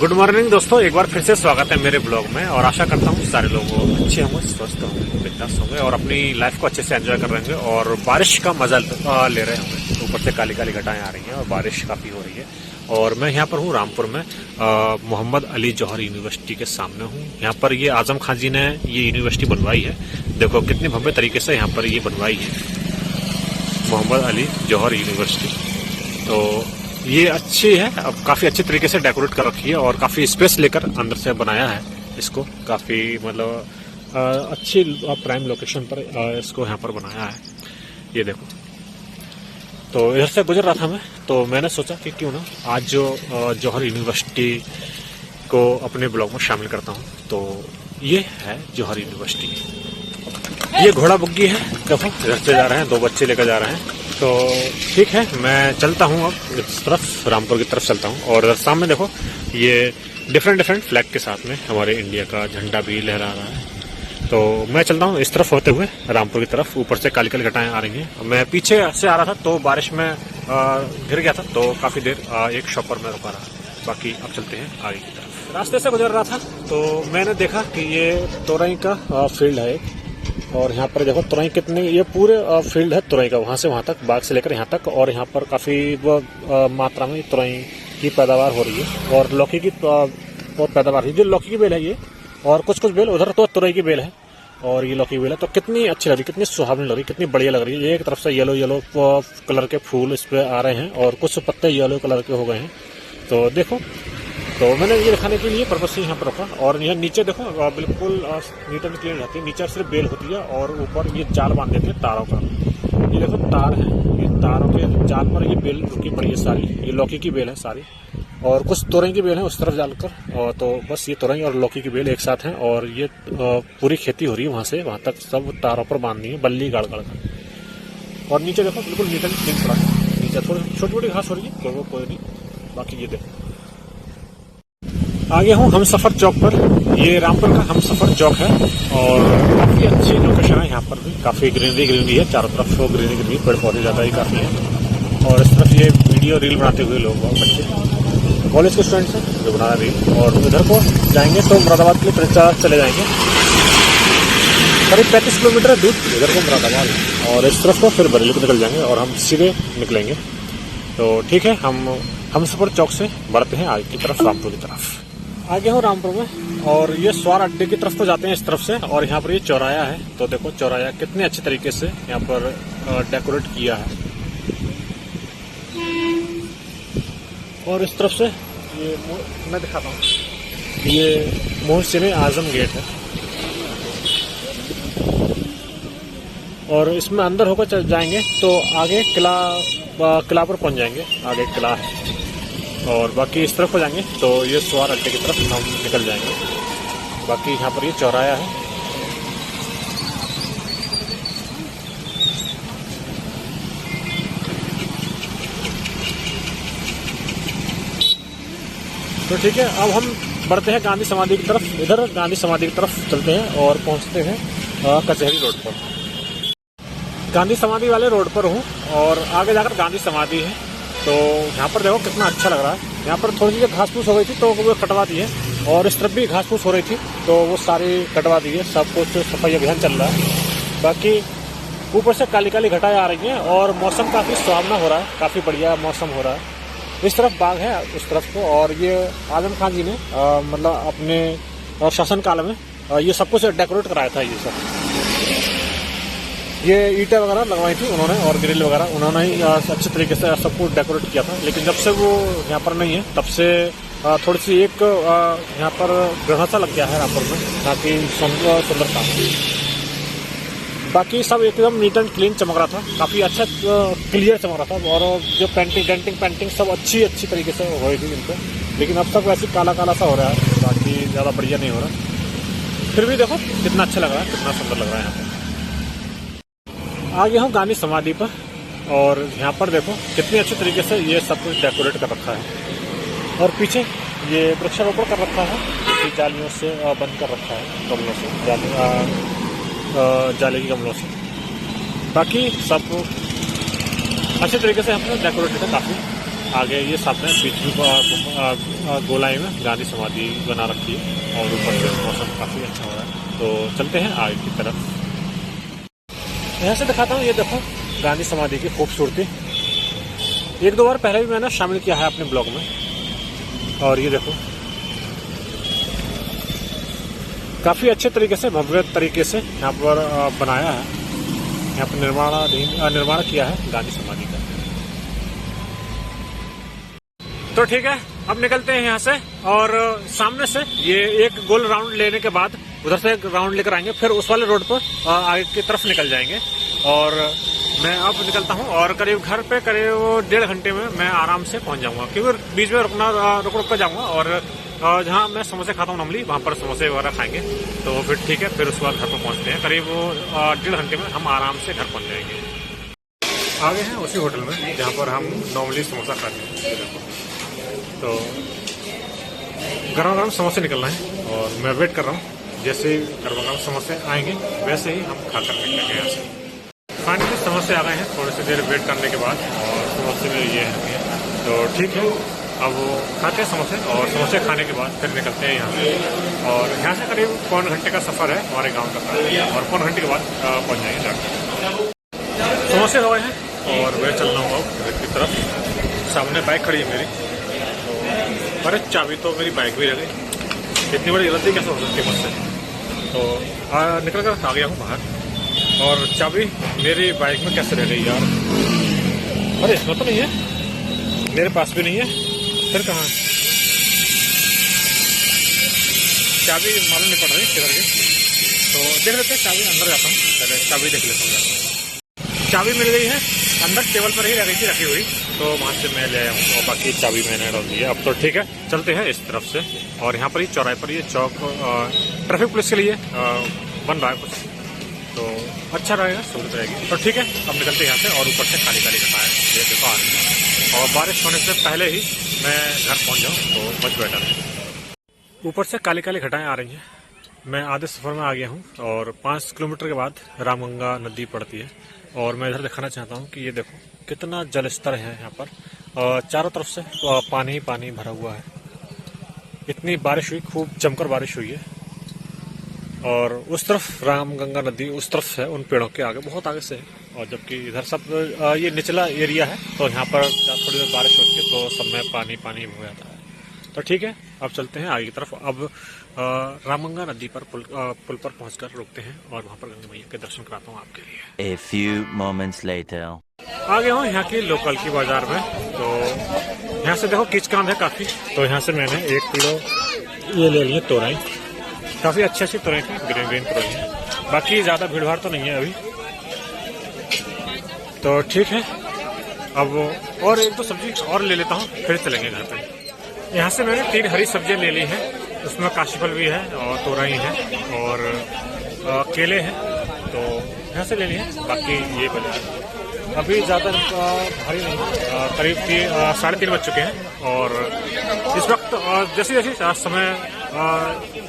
Good morning दोस्तों, एक बार फिर से स्वागत है मेरे ब्लॉग में। और आशा करता हूँ सारे लोग अच्छे होंगे, स्वस्थ होंगे, बिंदास होंगे और अपनी लाइफ को अच्छे से एंजॉय कर रहे होंगे और बारिश का मजा ले रहे होंगे। ऊपर से काली काली घटाएं आ रही हैं और बारिश काफ़ी हो रही है। और मैं यहाँ पर हूँ रामपुर में, मोहम्मद अली जौहर यूनिवर्सिटी के सामने हूँ। यहाँ पर ये आजम खान जी ने ये यूनिवर्सिटी बनवाई है। देखो कितने भव्य तरीके से यहाँ पर ये बनवाई है, मोहम्मद अली जौहर यूनिवर्सिटी। तो ये अच्छी है, अब काफ़ी अच्छे तरीके से डेकोरेट कर रखी है और काफ़ी स्पेस लेकर अंदर से बनाया है इसको। काफ़ी मतलब अच्छी प्राइम लोकेशन पर इसको यहाँ पर बनाया है। ये देखो, तो इधर से गुजर रहा था मैं, तो मैंने सोचा कि क्यों ना आज जो जौहर यूनिवर्सिटी को अपने ब्लॉग में शामिल करता हूँ। तो ये है जौहर यूनिवर्सिटी। ये घोड़ा बुग्गी है, देखो इधर से जा रहे हैं, 2 बच्चे लेकर जा रहे हैं। तो ठीक है, मैं चलता हूँ अब इस तरफ, रामपुर की तरफ चलता हूँ। और सामने देखो ये डिफरेंट फ्लैग के साथ में हमारे इंडिया का झंडा भी लहरा रहा है। तो मैं चलता हूँ इस तरफ होते हुए रामपुर की तरफ। ऊपर से काली काली घटाएं आ रही हैं। मैं पीछे से आ रहा था तो बारिश में गिर गया था, तो काफ़ी देर एक शॉप पर मैं रुका रहा। बाकी अब चलते हैं आगे की तरफ। रास्ते से गुजर रहा था तो मैंने देखा कि ये तोरई का फील्ड है एक, और यहाँ पर देखो तुरई कितने, ये पूरे फील्ड है तुरई का, वहाँ से वहाँ तक, बाग से लेकर यहाँ तक। और यहाँ पर काफ़ी मात्रा में तुरई की पैदावार हो रही है और लौकी की और पैदावार है। जो लौकी की बेल है ये, और कुछ बेल उधर तो तुरई की बेल है और ये लौकी की बेल है। तो कितनी अच्छी लग रही, कितनी सुहावनी लग रही, कितनी बढ़िया लग रही है। एक तरफ से येलो कलर के फूल इस पे आ रहे हैं और कुछ पत्ते येलो कलर के हो गए हैं। तो देखो, तो मैंने ये दिखाने के लिए पर्पस से यहाँ पर रखा। और यहाँ नीचे देखो बिल्कुल नीट एंड क्लीन रहती है। नीचे सिर्फ बेल होती है और ऊपर ये जाल बांध देते हैं तारों का। ये देखो तार है, ये तारों के जाल पर ये बेल रुकी पड़ी है सारी। ये लौकी की बेल है सारी, और कुछ तोरई की बेल है उस तरफ डालकर। और तो बस ये तोरई और लौकी की बेल एक साथ हैं और ये पूरी खेती हो रही है वहाँ से वहाँ तक, सब तारों पर बांधनी है बल्ली गाड़ कर। और नीचे देखो बिल्कुल नीट एंड क्लीन पड़ा है। नीचे थोड़ी छोटी छोटी घास हो रही है तो वो कोई नहीं, बाकी ये देखो। आगे हूँ हमसफर चौक पर। ये रामपुर का हमसफर चौक है और काफ़ी अच्छी लोकेशन है। यहाँ पर भी काफ़ी ग्रीनरी है चारों तरफ, ग्रीनरी पेड़ पौधे ज़्यादा ही काफ़ी हैं। और इस तरफ ये वीडियो रील बनाते हुए लोग बच्चे कॉलेज के स्टूडेंट्स हैं जो बना रहे रील। और उधर को जाएंगे तो मुरादाबाद के लिए प्रचार चले जाएंगे, करीब 35 किलोमीटर दूर इधर को मुरादाबाद। और इस तरफ को फिर बरेली को निकल जाएंगे और हम सीधे निकलेंगे। तो ठीक है, हम हमसफर चौक से बढ़ते हैं आगे की तरफ, रामपुर की तरफ। आगे हूँ रामपुर में और ये स्वार अड्डे की तरफ को जाते हैं इस तरफ से। और यहाँ पर ये चौराया है, तो देखो चौराया कितने अच्छे तरीके से यहाँ पर डेकोरेट किया है। और इस तरफ से ये मैं दिखाता हूँ, ये मोहसिन आजम गेट है। और इसमें अंदर होकर चल जाएंगे तो आगे किला पर पहुँच जाएंगे, आगे किला है। और बाकी इस तरफ हो जाएंगे तो ये स्वार अड्डे की तरफ हम निकल जाएंगे। बाकी यहाँ पर ये चौराया है। तो ठीक है, अब हम बढ़ते हैं गांधी समाधि की तरफ। इधर गांधी समाधि की तरफ चलते हैं और पहुँचते हैं कचहरी रोड पर। गांधी समाधि वाले रोड पर हूँ और आगे जाकर गांधी समाधि है। तो यहाँ पर देखो कितना अच्छा लग रहा है। यहाँ पर थोड़ी सी घास फूस हो गई थी तो वो कटवा दी है, और इस तरफ भी घास फूस हो रही थी तो वो सारी कटवा दी है। सब कुछ सफाई अभियान चल रहा है। बाकी ऊपर से काली काली घटाएं आ रही हैं और मौसम काफ़ी सुहावना हो रहा है, काफ़ी बढ़िया मौसम हो रहा है। इस तरफ बाग है उस तरफ को। और ये आजम खान जी ने मतलब अपने शासनकाल में ये सब कुछ डेकोरेट कराया था। ये सब ये ईंटें वगैरह लगवाई थी उन्होंने और ग्रिल वगैरह उन्होंने ही अच्छे तरीके से सब कुछ डेकोरेट किया था। लेकिन जब से वो यहाँ पर नहीं है तब से थोड़ी सी एक यहाँ पर ग्रहण सा लग गया है रामपुर में, ताकि सुंदरता। बाकी सब एकदम नीट एंड क्लीन चमक रहा था, काफ़ी अच्छा क्लियर चमक रहा था। और जो पेंटिंग सब अच्छी तरीके से हो रही थी इनको। लेकिन अब तक वैसे काला काला सा हो रहा है, बाकी ज़्यादा बढ़िया नहीं हो रहा। फिर भी देखो कितना अच्छा लग रहा है, कितना सुंदर लग रहा है यहाँ पर। आगे हम गांधी समाधि पर और यहाँ पर देखो कितनी अच्छी तरीके से ये सब कुछ डेकोरेट कर रखा है। और पीछे ये वृक्षारोपण कर रखा है, जालियों से बंद कर रखा है, गमलों से, जाली की गमलों से। बाकी सब अच्छे तरीके से हमने डेकोरेटेड है काफ़ी। आगे ये सामने बीच में गोलाई में गांधी समाधि बना रखी है और ऊपर से मौसम काफ़ी अच्छा हो रहा है। तो चलते हैं आगे की तरफ। यहाँ से दिखाता हूँ, ये देखो गांधी समाधि की खूबसूरती। एक दो बार पहले भी मैंने शामिल किया है अपने ब्लॉग में। और ये देखो काफ़ी अच्छे तरीके से, भव्य तरीके से यहाँ पर बनाया है। यहाँ पर निर्माण किया है गांधी समाधि का। तो ठीक है, अब निकलते हैं यहाँ से और सामने से ये एक गोल राउंड लेने के बाद उधर से एक राउंड लेकर आएंगे, फिर उस वाले रोड पर आगे की तरफ निकल जाएंगे। और मैं अब निकलता हूँ और करीब घर पे करीब 1.5 घंटे में मैं आराम से पहुँच जाऊँगा, क्योंकि बीच में रुक कर जाऊँगा और जहाँ मैं समोसे खाता हूँ नॉर्मली वहाँ पर समोसे वगैरह खाएंगे। तो फिर ठीक है, फिर उसके बाद घर पर पहुँचते हैं। करीब 1.5 घंटे में हम आराम से घर पहुँच जाएंगे। आगे हैं उसी होटल में जहाँ पर हम नॉर्मली समोसा खाते हैं। तो गरम गरम समोसे निकलना है और मैं वेट कर रहा हूँ। जैसे ही गरम गरम समोसे आएंगे वैसे ही हम खाकर निकलेंगे यहाँ से। फाइनली समोसे आ गए हैं थोड़ी सी देर वेट करने के बाद और समोसे में ये है। तो ठीक है, अब वो खाते हैं समोसे और समोसे खाने के बाद फिर निकलते हैं यहाँ से। और यहाँ से करीब 1.25 घंटे का सफ़र है हमारे गाँव का और 1.25 घंटे के बाद पहुँच जाएंगे जाकर। समोसे हो गए हैं और मैं चल रहा हूँ घर की तरफ। सामने बाइक खड़ी है मेरी, तो अरे चाबी तो मेरी बाइक भी रह गई। इतनी बड़ी गलती कैसे हो सकती है मुझसे। तो निकल कर आ गया हूँ बाहर और चाबी मेरी बाइक में कैसे रह गई यार। अरे इसमें तो नहीं है, मेरे पास भी नहीं है, फिर कहाँ चाबी मालूम नहीं पड़ रही किधर गई। तो देख लेते हैं, चाबी अंदर जाता हूँ, पहले चाबी देख लेता हूँ। चाबी मिल गई है, अंदर टेबल पर ही रह गई थी रखी हुई, तो वहाँ से मैं ले आया हूँ और बाकी चाबी मैंने डाल दी है। अब तो ठीक है, चलते हैं इस तरफ से। और यहाँ पर ही चौराहे पर ये चौक ट्रैफिक पुलिस के लिए बन रहा है कुछ, तो अच्छा रहेगा, सहूलत रहेगी। तो ठीक है, अब निकलते हैं यहाँ से। और ऊपर से काली काली घटाएं ये देखो आ रही है और बारिश होने से पहले ही मैं घर पहुँच जाऊँ तो मच बेटर है। ऊपर से काली काली घटाएं आ रही हैं। मैं आधे सफ़र में आ गया हूँ और 5 किलोमीटर के बाद रामगंगा नदी पड़ती है। और मैं इधर दिखाना चाहता हूँ कि ये देखो कितना जल स्तर है यहाँ पर। चारों तरफ से पानी ही पानी भरा हुआ है। इतनी बारिश हुई, खूब जमकर बारिश हुई है। और उस तरफ रामगंगा नदी उस तरफ है, उन पेड़ों के आगे, बहुत आगे से है। और जबकि इधर सब ये निचला एरिया है, तो यहाँ पर थोड़ी देर बारिश होती है तो सब में पानी पानी हो जाता है। तो ठीक है, अब चलते हैं आगे की तरफ। अब रामगंगा नदी पर पुल पर पहुंचकर रुकते हैं और वहां पर गंगा मैया के दर्शन कराता हूं आपके लिए। A few moments later. आ गया हूं यहाँ की लोकल की बाजार में। तो यहाँ से देखो किचकाम है काफी, तो यहाँ से मैंने 1 किलो ये ले लिए तोरई। काफी अच्छी अच्छी तोरई थी, ग्रीन ग्रीन तोरई। बाकी ज्यादा भीड़ भाड़ तो नहीं है अभी, तो ठीक है। अब और 1-2 सब्जी और ले लेता हूँ, फिर चलेंगे घर पे। यहाँ से मैंने 3 हरी सब्जियाँ ले ली हैं। उसमें काशीफल भी है और तोरई है और केले हैं, तो यहाँ से ले लिए। बाकी ये बाजार अभी ज़्यादा भारी नहीं, करीब 3:30 बज चुके हैं। और इस वक्त जैसे जैसे समय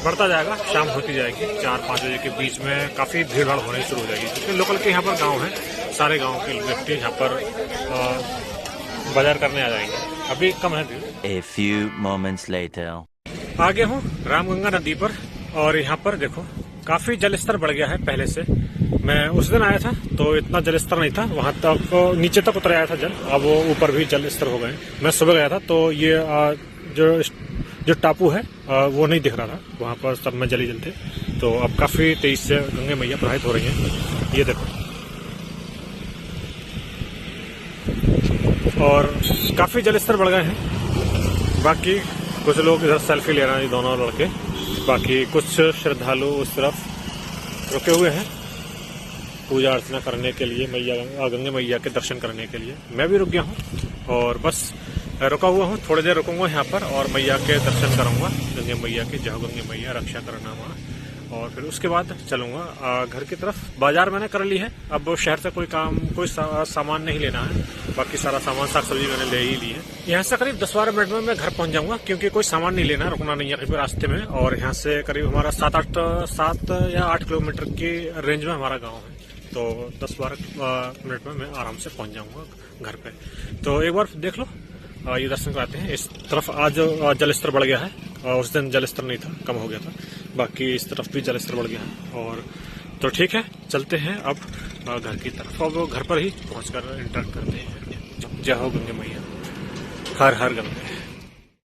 बढ़ता जाएगा, शाम होती जाएगी 4-5 बजे के बीच में काफ़ी भीड़ भाड़ होनी शुरू हो जाएगी, क्योंकि लोकल के यहाँ पर गाँव है, सारे गाँव के व्यक्ति यहाँ पर बाजार करने आ जाएंगे। अभी कम है भीड़। A few moments later. आ गया हूँ रामगंगा नदी पर और यहाँ पर देखो काफी जल स्तर बढ़ गया है पहले से। मैं उस दिन आया था तो इतना जल स्तर नहीं था, वहां तक नीचे तक उतर आया था जल, अब वो ऊपर भी जल स्तर हो गए। मैं सुबह गया था तो ये जो टापू है वो नहीं दिख रहा था, वहां पर सब में जल ही जल थे। तो अब काफी तेज से गंगा मैया प्रवाहित हो रही है, ये देखो। और काफी जल स्तर बढ़ गए हैं। बाकी कुछ लोग इधर सेल्फी ले रहे हैं, दोनों लड़के। बाकी कुछ श्रद्धालु उस तरफ रुके हुए हैं पूजा अर्चना करने के लिए, गंगा मैया के दर्शन करने के लिए। मैं भी रुक गया हूँ और बस रुका हुआ हूँ, थोड़ी देर रुकूंगा यहाँ पर और मैया के दर्शन करूंगा, गंगा मैया की। जय गंगा मैया रक्षा करना माँ। और फिर उसके बाद चलूंगा घर की तरफ। बाजार मैंने कर ली है, अब शहर से कोई सामान नहीं लेना है। बाकी सारा सामान, साग सब्जी मैंने ले ही ली है। यहाँ से करीब 10-12 मिनट में मैं घर पहुंच जाऊंगा, क्योंकि कोई सामान नहीं लेना, रुकना नहीं है कहीं रास्ते में। और यहाँ से करीब हमारा 7 या 8 किलोमीटर की रेंज में हमारा गाँव है, तो 10-12 मिनट में मैं आराम से पहुंच जाऊंगा घर पे। तो एक बार देख लो ये दर्शन कराते हैं। इस तरफ आज जल स्तर बढ़ गया है, उस दिन जल स्तर नहीं था, कम हो गया था। बाकी इस तरफ भी जल स्तर बढ़ गया है। और तो ठीक है, चलते हैं अब घर की तरफ। अब घर पर ही पहुंचकर इंटरेक्ट करते हैं। जय हो गंगे मैया, हर हर गंगे।